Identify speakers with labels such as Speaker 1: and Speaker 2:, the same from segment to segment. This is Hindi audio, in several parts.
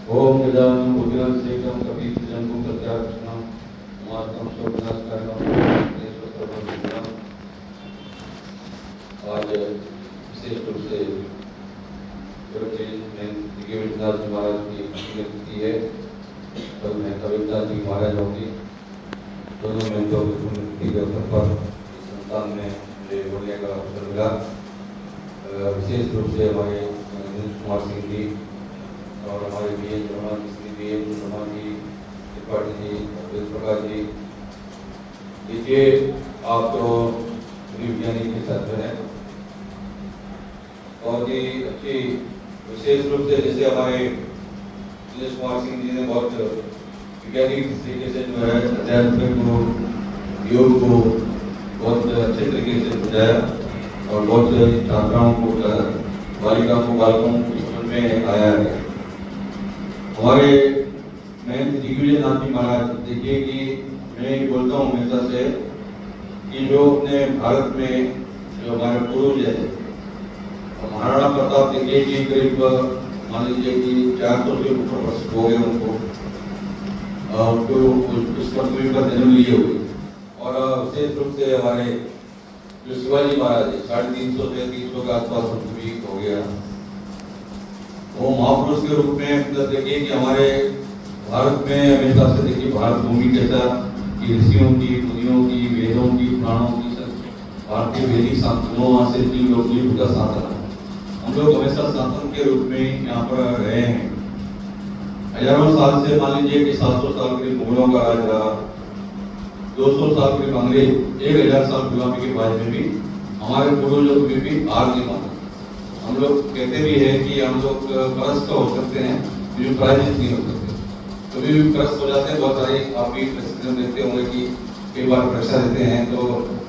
Speaker 1: ओम गजानन भूतिनं सेकं कपीशजंबू प्रत्याकृष्णं मातरं शोभनास्करणं देशवस्त्रवंदितं। आज विशेष रूप से विश्वनाथ जी महाराज की पुण्यतिथि है। कल मैं कबीरदास जी महाराज होंगे, दोनों मेंटों की पुण्यतिथि के अवसर पर इस संस्थान में मुझे बोलने का अवसर मिला। विशेष रूप से हमारे नीरज कुमार सिंह जी और हमारे बी एन शर्मा जी, त्रिपाठी जी, प्रकाश जी, देखिए आप तो विज्ञानी के साथ में हैं। बहुत ही अच्छी विशेष रूप से जैसे हमारे नीरज कुमार सिंह जी ने बहुत वैज्ञानिक तरीके से जो है अध्यात्म को, योग को बहुत अच्छे तरीके से बुझाया और बहुत से छात्राओं को, बालिकाओं को, बालकों को समझ में आया है। हमारे महंत दिग्विजय नाथ जी महाराज, देखिए कि मैं बोलता हूँ हमेशा से कि जो अपने भारत में जो हमारे पूर्वज है, महाराणा प्रताप देखिए कि करीब मान लीजिए कि 400 से ऊपर वर्ष हो गए उनको उस पृथ्वी पर जन्म लिए हुए। और विशेष रूप से हमारे जो शिवाजी महाराज 350 से 300 के आसपास पृथ्वी हो गया, वो महापुरुष के रूप में मतलब देखिए कि हमारे भारत में हमेशा से देखिए भारत भूमि के साथ ऋषियों की, मुनियों की, वेदों की, पुराणों की, भारतीय वैदिक शास्त्रों से लोक का शासन, हम लोग हमेशा शासन के रूप में यहाँ पर रहे हैं। हजारों साल से मान लीजिए कि 700 साल के मुगलों का राज रहा, 200 साल के अंग्रेज, 1000 साल गुलामी के बाद में भी हमारे पूर्वजों में भी हार नहीं माना। हम लोग कहते भी हैं कि हम लोग परस्त हो सकते हैं, जो पराजित नहीं हो सकते। कभी भी परस्त हो जाते हैं, बहुत सारी आप भी प्रशिक्षण देते होंगे कि कई बार परीक्षा देते हैं तो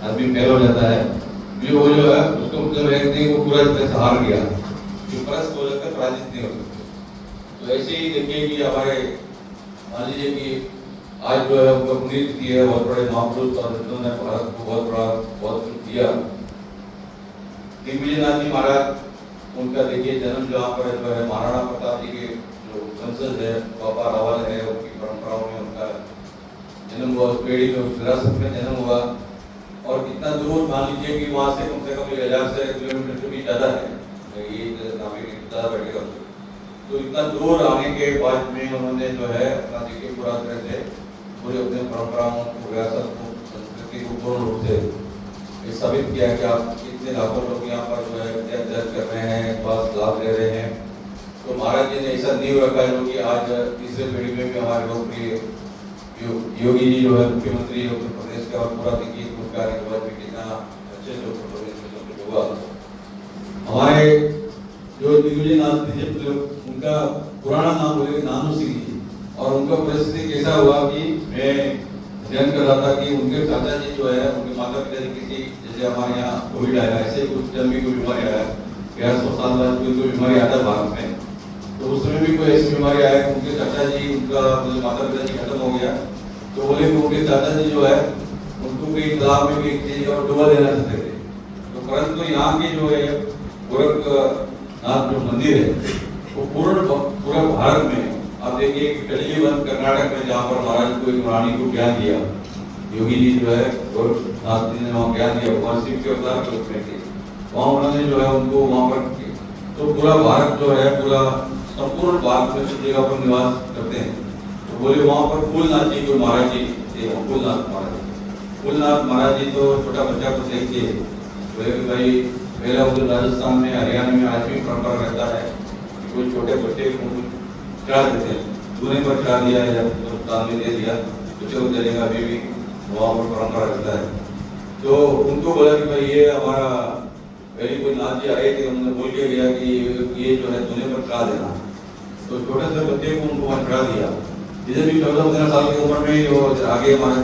Speaker 1: आदमी फेल हो जाता है, वो जो है उसको मतलब है वो पूरा तरह से हार गया, जो परस्त हो जाता है पराजित नहीं हो सकते। तो ऐसे ही देखिए कि हमारे मान लीजिए कि आज जो है उनको पुण्यतिथि है, बहुत बड़े महापुरुष और जिन्होंने भारत को बहुत कुछ दिया। दिग्विजय नाथ जी महाराज, उनका देखिए जन्म जहाँ पर जो है महाराणा प्रताप जी के जो वंशज है, पापा रावल है, उनकी परंपराओं में उनका जन्म हुआ, उस पेड़ी में, उस विरासत में जन्म हुआ। और कितना दूर मान लीजिए कि वहाँ से कम 1000 से किलोमीटर से भी ज़्यादा है, ये ज़्यादा बैठेगा। तो इतना दूर आने के बाद में उन्होंने जो है अपना देखिए पूरा तरह से पूरे अपने परंपराओं को, विरासत को, संस्कृति को पूर्ण रूप से ये साबित किया कि आप कितने लाखों लोग यहाँ पर जो है अध्ययन कर रहे हैं, स्वास्थ्य लाभ ले रहे हैं। तो महाराज जी ने ऐसा नींव रखा है जो कि आज तीसरे पीढ़ी में भी हमारे लोकप्रिय योगी जी जो है मुख्यमंत्री उत्तर प्रदेश का, और पूरा देखिए उनका के बाद भी कितना अच्छे से उत्तर प्रदेश में सब कुछ हुआ। हमारे जो दिग्विजय नाथ जी, उनका पुराना नाम बोले नानू सिंह जी, और उनका परिस्थिति कैसा हुआ कि मैं अध्ययन कर रहा था कि उनके चाचा जी जो है, उनके माता पिता जी किसी, जैसे हमारे यहाँ कोविड आया, ऐसे कुछ जब भी कोई बीमारी आया, 1100 साल बाद कोई बीमारी आता है भारत में, तो उस समय भी कोई ऐसी बीमारी आया, उनके चाचा जी, उनका माता पिता जी खत्म हो गया, तो बोले कि उनके चाचा जी जो है उनको कोई तालाब में कोई चीज और डुबा देना चाहते थे। तो परंतु यहाँ के जो है गोरखनाथ जो मंदिर है वो पूरे भारत में, आप देखिए कि कलिजीवन कर्नाटक में जहाँ पर महाराज को एक रानी को ज्ञान दिया, योगी जी जो है गोरखनाथ जी ने वहाँ ज्ञान दिया, भगवान शिव के अवतार के रूप में थे, वहाँ उन्होंने जो है उनको वहाँ पर, तो पूरा भारत जो है, पूरा संपूर्ण भारत में सब जगह पर निवास करते हैं। तो बोले वहाँ पर फूलनाथ जी को महाराज जी थे, फूलनाथ महाराज जी तो छोटा बच्चा को देखते बोले कि भाई पहला उधर राजस्थान में, हरियाणा में आज भी परंपरा रहता है कि कोई छोटे बच्चे को चढ़ा देते हैं, दूने पर चढ़ा दिया या दान में दे दिया, बच्चे को देने का अभी भी वहाँ पर परंपरा रहता है। तो उनको बोला कि भाई ये हमारा पहले कोई नाथ जी आए थे, उन्होंने बोल के गया कि ये जो है दूने पर चढ़ा देना, तो छोटे से बच्चे को उनको वहाँ चढ़ा दिया। जिसे भी 14-15 साल की उम्र में वो आगे हमारे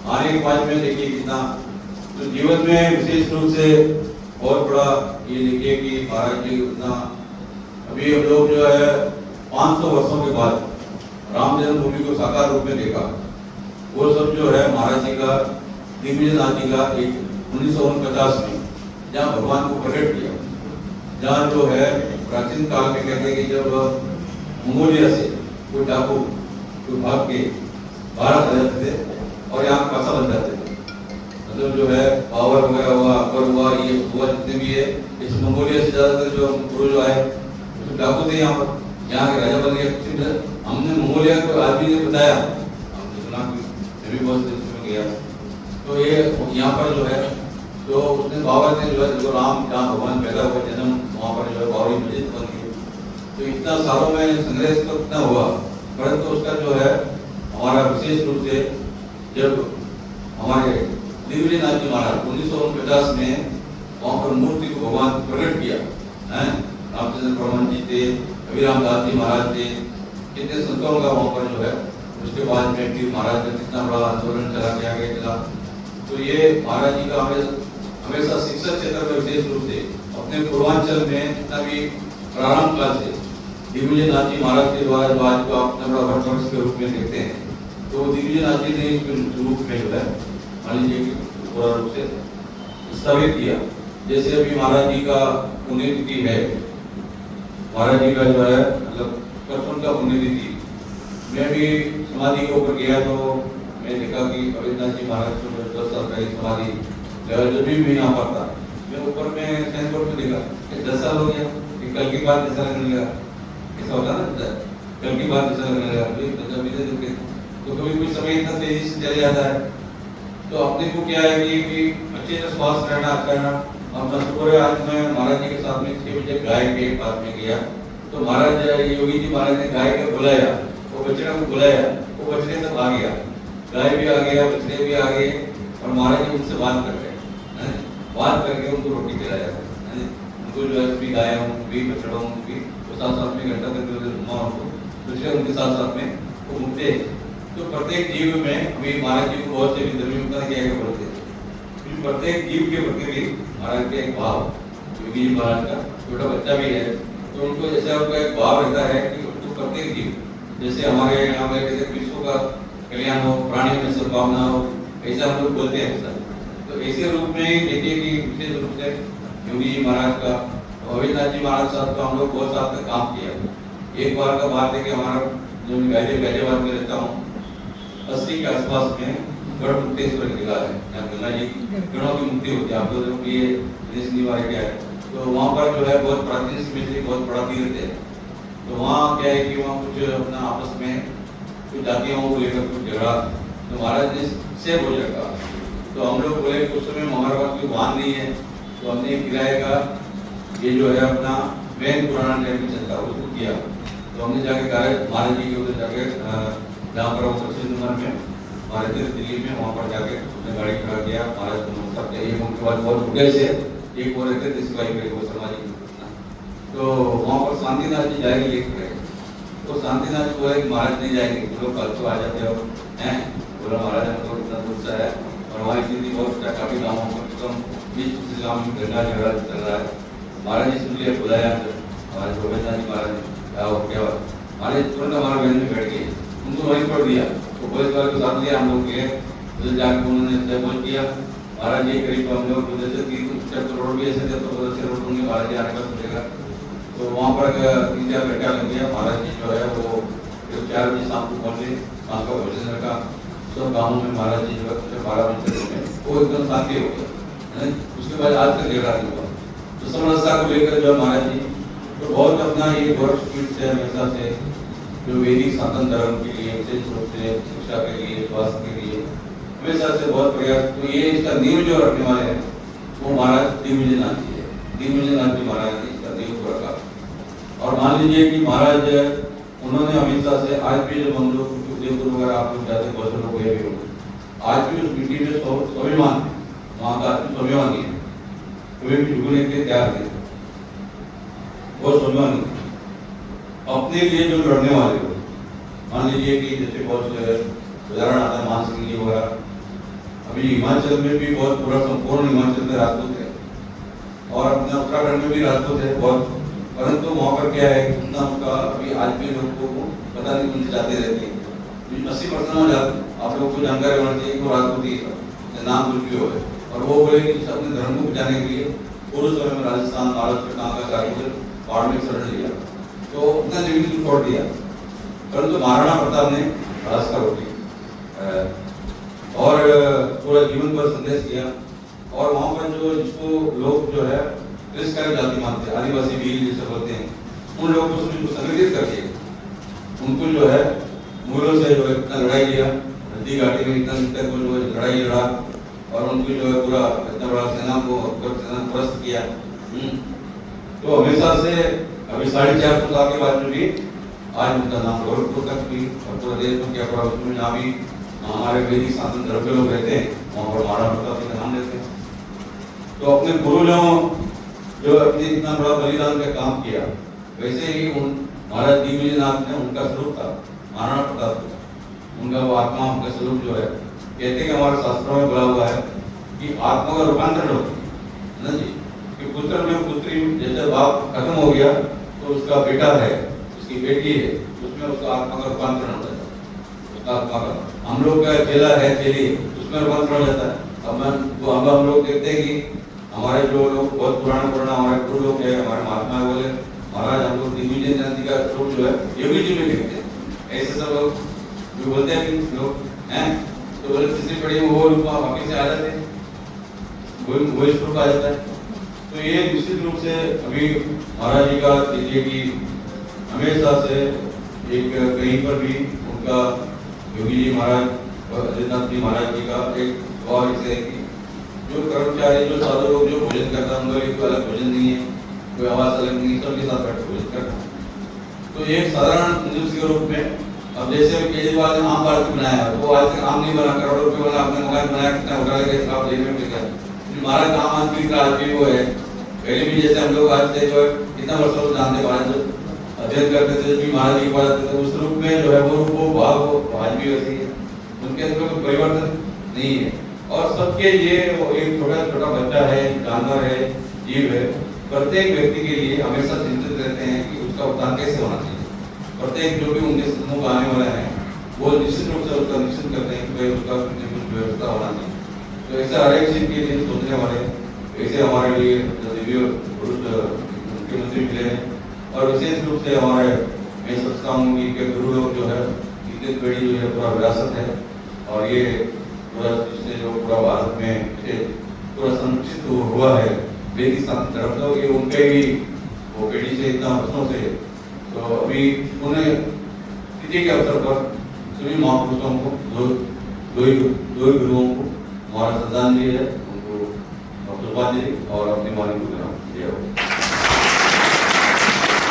Speaker 1: आने के बाद में देखिए कितना, तो जीवन में विशेष रूप से बहुत बड़ा ये देखिए कि महाराज जी उतना, अभी हम लोग जो है 500 वर्षों के बाद राम जन्मभूमि को साकार रूप में देखा, वो सब जो है महाराज जी का, दिग्विजय नाथ जी का एक 1949 में जहाँ भगवान को प्रकट किया, जहाँ जो है प्राचीन काल में कहते हैं कि जब मंगोलिया से कोई डाकू कोई भाग के भारत आ जाते थे और यहाँ पैसा बन जाते थे। मतलब जो है बाबर वगैरह हुआ, अकबर हुआ, ये हुआ जितने भी है, इस मंगोलिया से ज्यादातर जो पुरुष आए तो डाकू थे यहाँ पर, यहाँ के राजा बन गए। हमने मंगोलिया को आदमी ने बताया, हमने सुना कि भी बहुत में गया तो ये यहाँ पर जो है तो उसने बाबर ने जो है जो राम जहाँ भगवान पैदा हुआ जन्म वहाँ पर जो है बाबरी मस्जिद बन गई। तो इतना सालों में संघर्ष तो इतना हुआ, परंतु उसका जो है हमारा विशेष रूप से जब हमारे दिव्यनाथ जी महाराज 1949 में वहाँ पर मूर्ति को भगवान प्रकट किया है, रामचंद्र परमहंस जी थे, अभिराम दास जी महाराज थे, कितने संतों का वहाँ पर जो है। उसके बाद में फिर महाराज का कितना बड़ा आंदोलन चला के आगे चला। तो ये महाराज जी का हमेशा शिक्षा क्षेत्र में विशेष रूप से अपने पूर्वांचल में जितना भी प्रारंभ काल से दिव्यनाथ जी महाराज के द्वारा जो आज को आप बड़ा भट्ट के रूप में देखते हैं, तो दिव्यनाथ जी ने इस रूप में जो है मान लीजिए कि पूरा रूप से स्थापित किया। जैसे अभी महाराज जी का पुण्यतिथि है, महाराज जी का जो है मतलब परसों का पुण्यतिथि, मैं भी समाधि के ऊपर गया तो मैं देखा कि अभिनाथ जी महाराज को 10 साल पहले समाधि जब भी यहाँ पर था, मैं ऊपर में साइन बोर्ड में देखा 10 साल हो गया, कल की बात ऐसा लगने लगा, ऐसा होता ना कल की बात ऐसा लगने लगा। तो कभी कोई समय इतना तेजी से चले जाता है, तो अपने को क्या है कि अच्छे से स्वास्थ्य रहना, अच्छा रहना। अपना शुक्र है आज मैं महाराज जी के साथ में 6 बजे गाय के पास में गया, तो महाराज योगी जी महाराज ने गाय को बुलाया, वो बछड़ा को बुलाया, वो बछड़े से भाग गया, गाय भी आ गया, बछड़े भी आ गए, और महाराज जी उनसे बात कर रहे, बात करके उनको रोटी खिलाया, उनको जो है भी गायों भी बछड़ों भी वो साथ में घंटा करके दूसरे उनके साथ में वो घूमते। तो प्रत्येक जीव में अभी महाराज जी को बहुत से धर्मी क्या बोलते हैं, प्रत्येक जीव के प्रति भी महाराज का एक भाव, योगी जी महाराज का छोटा बच्चा भी है तो उनको जैसे उनका एक भाव रहता है कि तो प्रत्येक जीव, जैसे हमारे यहाँ पे जैसे विश्व का कल्याण हो, प्राणियों में सद्भावना हो, ऐसा हम लोग बोलते हैं ऐसा। तो ऐसे रूप में देखिए कि विशेष रूप से योगी जी महाराज का, अभिनाथ जी महाराज साथ तो हम लोग बहुत साथ में काम किया। एक बार का बात है कि हमारा जो गाजियाबाद में रहता हूँ 80 के आसपास में गढ़ मुक्तेश्वर किला है, यहाँ गंगा जी गणों की मुक्ति होती है, आप लोगों के लिए विदेश निवार क्या है, तो वहाँ पर जो है बहुत प्राचीन समय से बहुत बड़ा तीर्थ है। तो वहाँ क्या है कि वहाँ कुछ अपना आपस में कुछ जातियों को लेकर कुछ झगड़ा, तो महाराज ने से बोल रखा, तो हम लोग बोले उस समय हमारे पास कोई वाहन नहीं है, तो हमने किराए का ये जो है अपना वैन पुराना टाइम में चलता उसको किया। तो हमने जाके कहा महाराज जी के उधर जाके जहाँ पर वो 25 नंबर में हमारे दिल्ली में वहाँ पर जाके उसने गाड़ी खड़ा किया, महाराज को नमस्कार किया। एक उनके बाद बहुत बुढ़े से एक और रहते थे सिपाही वो समाजी, तो वहाँ पर शांतिनाथ जी जाएंगे लेकर गए, तो शांतिनाथ जी बोले महाराज नहीं जाएंगे, तो लोग कल तो आ जाते हो हैं, बोला महाराज हमको इतना गुस्सा है और वहाँ स्थिति बहुत काफी गाँवों पर कम 20-25 गाँव में झगड़ा चल रहा है। महाराज जी सुन लिया, बुलाया हमारे गोविंदनाथ जी महाराज क्या हो क्या, महाराज तुरंत हमारे बहन में बैठ गए, उनको वहीं पर दिया, तो पुलिस वाले को साथ लिया, हम लोग गए उधर जाकर उन्होंने बोल किया महाराज जी करीब हम लोग उधर से 3 रोड भी ऐसे थे, तो उधर से रोड होंगे महाराज जी आने का सोचेगा, तो वहाँ पर 3-4 घंटा लग गया। महाराज जी जो है वो 4 बजे शाम को पहुँचे, शाम का भोजन रखा, सब गाँवों में महाराज जी जो है 12 बजे में वो एकदम शांति हो गया। उसके बाद आज तक झगड़ा नहीं हुआ। तो समरसता को लेकर जो महाराज जी तो बहुत अपना ये वर्ष स्पीड से हमेशा से जो वैदिक सनातन धर्म के लिए विशेष रूप से शिक्षा के लिए, स्वास्थ्य के लिए हमेशा से बहुत प्रयास। तो ये इसका नींव जो रखने वाले हैं वो महाराज दिव्यनाथ जी है, दिव्यनाथ जी महाराज ने इसका नींव को रखा। और मान लीजिए कि महाराज उन्होंने हमेशा से आज भी जब हम लोग देवपुर वगैरह आप लोग जाते बहुत लोग गए भी होंगे, आज भी उस मिट्टी में स्वाभिमान है, वहाँ का आदमी स्वाभिमानी है, कोई भी झुकने के तैयार नहीं, बहुत स्वाभिमानी है अपने लिए जो लड़ने वाले हो। मान लीजिए कि जैसे बहुत उदाहरण आता है मान सिंह जी वगैरह, अभी हिमाचल में भी बहुत पूरा संपूर्ण हिमाचल में राजपूत है और अपने उत्तराखंड में भी राजपूत है बहुत, परंतु वहाँ पर क्या है उतना उनका अभी आज भी लोगों को पता नहीं, उनसे जाते रहते हैं 80% हो जाते। आप लोग को जानकारी होना चाहिए कि राजपूत ही नाम दुरुपयोग है, और वो बोले कि अपने धर्म को बचाने के लिए पूर्व समय में राजस्थान, महाराष्ट्र, कहाँ का राजपूत पहाड़ में शरण लिया। तो तो उतना जमीन छोड़ दिया, परंतु महाराणा प्रताप ने रास्ता रोकी और पूरा जीवन पर संदेश किया। और वहाँ पर जो जिसको लोग जो है तिरस्कार जाति मानते हैं, आदिवासी भील जिसे बोलते हैं, उन लोगों को संगठित करके उनको जो है मूलों से जो है इतना लड़ाई लिया, नदी घाटी में इतना तक वो जो है लड़ाई लड़ा और उनको जो है पूरा इतना बड़ा सेना को सेना परास्त किया। तो हमेशा से अभी 450 साल के बाद में भी आज उनका नाम गोरखपुर तक भी और पूरे देश में क्या पड़ा, उसमें जहाँ भी हमारे वैदिक शासन धर्म के लोग रहते हैं वहाँ पर महाराणा प्रताप जी का नाम लेते हैं। तो अपने पूर्वजों जो अपने इतना बड़ा बलिदान का काम किया, वैसे ही उन महाराज दिग्विजयनाथ ने उनका स्वरूप था महाराणा प्रताप, उनका वो आत्मा, उनका स्वरूप जो है, कहते हैं कि हमारे शास्त्रों में बोला हुआ है कि आत्मा का रूपांतरण होता है ना जी, कि पुत्र में पुत्री, जैसे बाप खत्म हो गया तो उसका बेटा है, उसकी बेटी है, उसमें उसका आत्मा का रूपांतरण होता है, उसका आत्मा का। हम लोग का चेला है, चेली, उसमें रूपांतरण हो जाता है। अब हम लोग देखते हैं कि हमारे जो लोग बहुत पुराना हमारे गुरु लोग है, हमारे महात्मा बोले महाराज हम लोग दिग्विजयनाथ जी का स्वरूप जो है योगी जी में देखते हैं। ऐसे सब लोग जो बोलते हैं कि लोग हैं तो बोले तीसरी पढ़ी में वो रूप वापिस से आ जाते हैं, वही स्वरूप आ जाता है। तो ये निश्चित रूप से अभी महाराज जी का देखिए कि हमेशा से एक कहीं पर भी उनका योगी जी महाराज और अजितनाथ जी महाराज जी का एक और इसे है कि जो कर्मचारी, जो साधु लोग जो भोजन करता है उनका एक अलग भोजन नहीं है, कोई आवास अलग नहीं, सबके साथ बैठ भोजन करता है। तो एक साधारण मनुष्य के रूप में अब जैसे केजरीवाल ने आम पार्टी बनाया, वो आज तक आम नहीं बना, करोड़ों रुपये वाला आपने मकान बनाया, कितना होटल के आप देखने में क्या महाराज का आम आदमी का आदमी वो है। पहले भी जैसे हम लोग आज से जो है कितना वर्षों से जानते महाराज जो अध्ययन करते थे भी महाराज जी पढ़ाते थे, उस रूप में जो है वो भाव वो आज भी वैसी है, उनके अंदर कोई परिवर्तन नहीं है। और सबके लिए वो एक छोटा छोटा बच्चा है, जानवर है, जीव है, प्रत्येक व्यक्ति के लिए हमेशा चिंतित रहते हैं कि उसका उत्थान कैसे होना चाहिए। प्रत्येक जो भी उनके समूह आने वाला है वो निश्चित रूप से उसका निश्चित करते हैं कि भाई उसका कुछ व्यवस्था होना चाहिए। तो ऐसा हर एक चीज के लिए सोचने वाले ऐसे हमारे लिए दिव्य पुरुष मुख्यमंत्री मिले हैं। और विशेष रूप से हमारे मैं सोचता हूँ कि इनके गुरु लोग जो है इतनी बड़ी जो है पूरा विरासत है और ये पूरा जिससे जो पूरा भारत में पूरा संरक्षित हुआ है वैदिक शास्त्र धर्म, तो ये उनके ही वो पीढ़ी से इतना वर्षों से। तो अभी उन्हें तिथि के अवसर पर सभी महापुरुषों को दो ही गुरुओं को हमारा श्रद्धांजलि है, उनको शुभांजलि और अपनी वाणी को दिया।